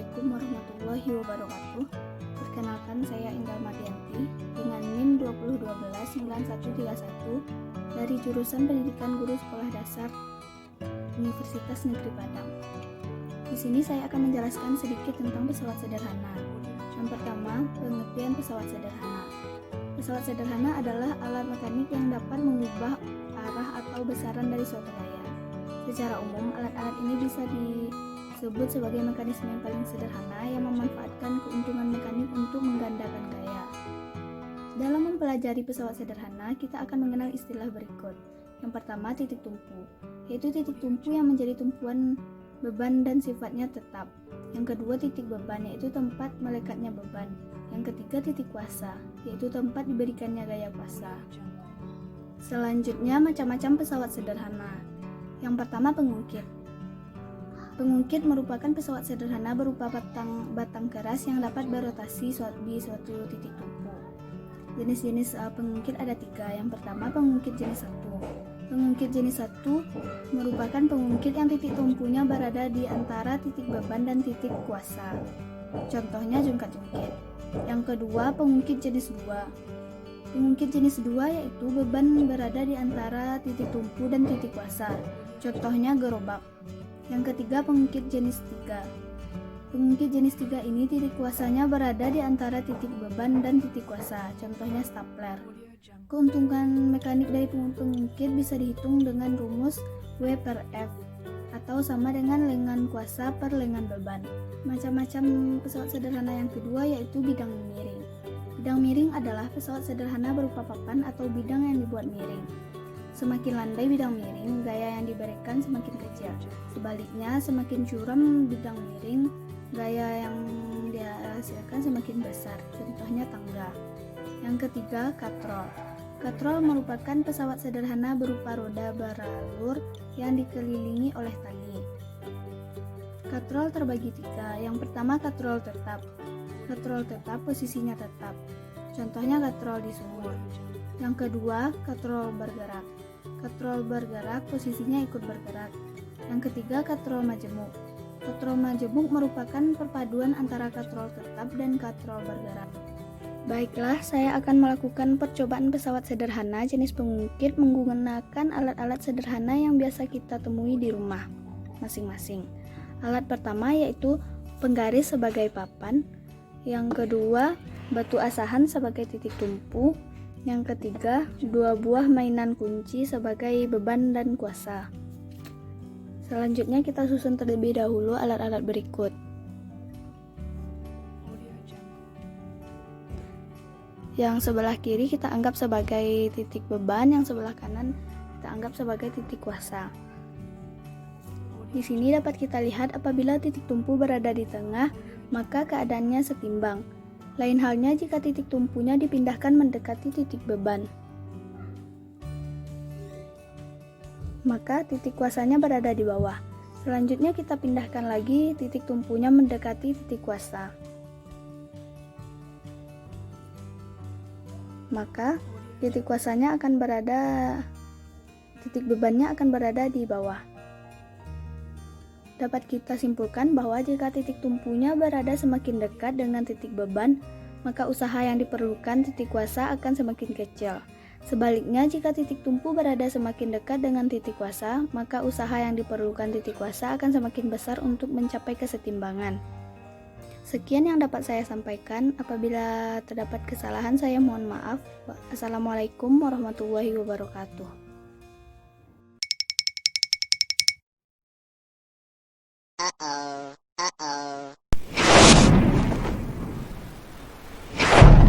Assalamualaikum warahmatullahi wabarakatuh. Perkenalkan, saya Indah Mardianti dengan NIM 20129131 dari jurusan Pendidikan Guru Sekolah Dasar Universitas Negeri Padang. Di sini saya akan menjelaskan sedikit tentang pesawat sederhana. Yang pertama, pengertian pesawat sederhana. Pesawat sederhana adalah alat mekanik yang dapat mengubah arah atau besaran dari suatu layar. Secara umum, alat-alat ini bisa disebut sebagai mekanisme yang paling sederhana yang memanfaatkan keuntungan mekanik untuk menggandakan gaya. Dalam mempelajari pesawat sederhana, kita akan mengenal istilah berikut. Yang pertama, titik tumpu, yaitu titik tumpu yang menjadi tumpuan beban dan sifatnya tetap. Yang kedua, titik beban, yaitu tempat melekatnya beban. Yang ketiga, titik kuasa, yaitu tempat diberikannya gaya kuasa. Selanjutnya, macam-macam pesawat sederhana. Yang pertama, pengungkit. Pengungkit merupakan pesawat sederhana berupa batang keras yang dapat berotasi di suatu titik tumpu. Jenis-jenis pengungkit ada 3. Yang pertama, pengungkit jenis 1. Pengungkit jenis 1 merupakan pengungkit yang titik tumpunya berada di antara titik beban dan titik kuasa. Contohnya jungkat-jungkit. Yang kedua, pengungkit jenis 2. Pengungkit jenis 2 yaitu beban berada di antara titik tumpu dan titik kuasa. Contohnya gerobak. Yang ketiga, pengungkit jenis 3. Pengungkit jenis 3 ini titik kuasanya berada di antara titik beban dan titik kuasa. Contohnya stapler. Keuntungan mekanik dari pengungkit bisa dihitung dengan rumus W per F atau sama dengan lengan kuasa per lengan beban. Macam-macam pesawat sederhana yang kedua yaitu bidang miring. Bidang miring adalah pesawat sederhana berupa papan atau bidang yang dibuat miring. Semakin landai bidang miring, gaya yang diberikan semakin kecil. Sebaliknya, semakin curam bidang miring, gaya yang dihasilkan semakin besar. Contohnya tangga. Yang ketiga, katrol. Katrol merupakan pesawat sederhana berupa roda beralur yang dikelilingi oleh tali. Katrol terbagi 3. Yang pertama, katrol tetap. Katrol tetap posisinya tetap. Contohnya katrol di sumur. Yang kedua, katrol bergerak. Katrol bergerak posisinya ikut bergerak. Yang ketiga, katrol majemuk. Katrol majemuk merupakan perpaduan antara katrol tetap dan katrol bergerak. Baiklah, saya akan melakukan percobaan pesawat sederhana jenis pengungkit menggunakan alat-alat sederhana yang biasa kita temui di rumah masing-masing. Alat pertama yaitu penggaris sebagai papan. Yang kedua, batu asahan sebagai titik tumpu. Yang ketiga, 2 buah mainan kunci sebagai beban dan kuasa. Selanjutnya kita susun terlebih dahulu alat-alat berikut. Yang sebelah kiri kita anggap sebagai titik beban, yang sebelah kanan kita anggap sebagai titik kuasa. Di sini dapat kita lihat apabila titik tumpu berada di tengah, maka keadaannya setimbang. Lain halnya jika titik tumpunya dipindahkan mendekati titik beban, maka titik kuasanya berada di bawah. Selanjutnya kita pindahkan lagi titik tumpunya mendekati titik kuasa, maka titik kuasanya akan berada, titik bebannya akan berada di bawah. Dapat kita simpulkan bahwa jika titik tumpunya berada semakin dekat dengan titik beban, maka usaha yang diperlukan titik kuasa akan semakin kecil. Sebaliknya, jika titik tumpu berada semakin dekat dengan titik kuasa, maka usaha yang diperlukan titik kuasa akan semakin besar untuk mencapai kesetimbangan. Sekian yang dapat saya sampaikan. Apabila terdapat kesalahan, saya mohon maaf. Assalamualaikum warahmatullahi wabarakatuh. Uh-oh.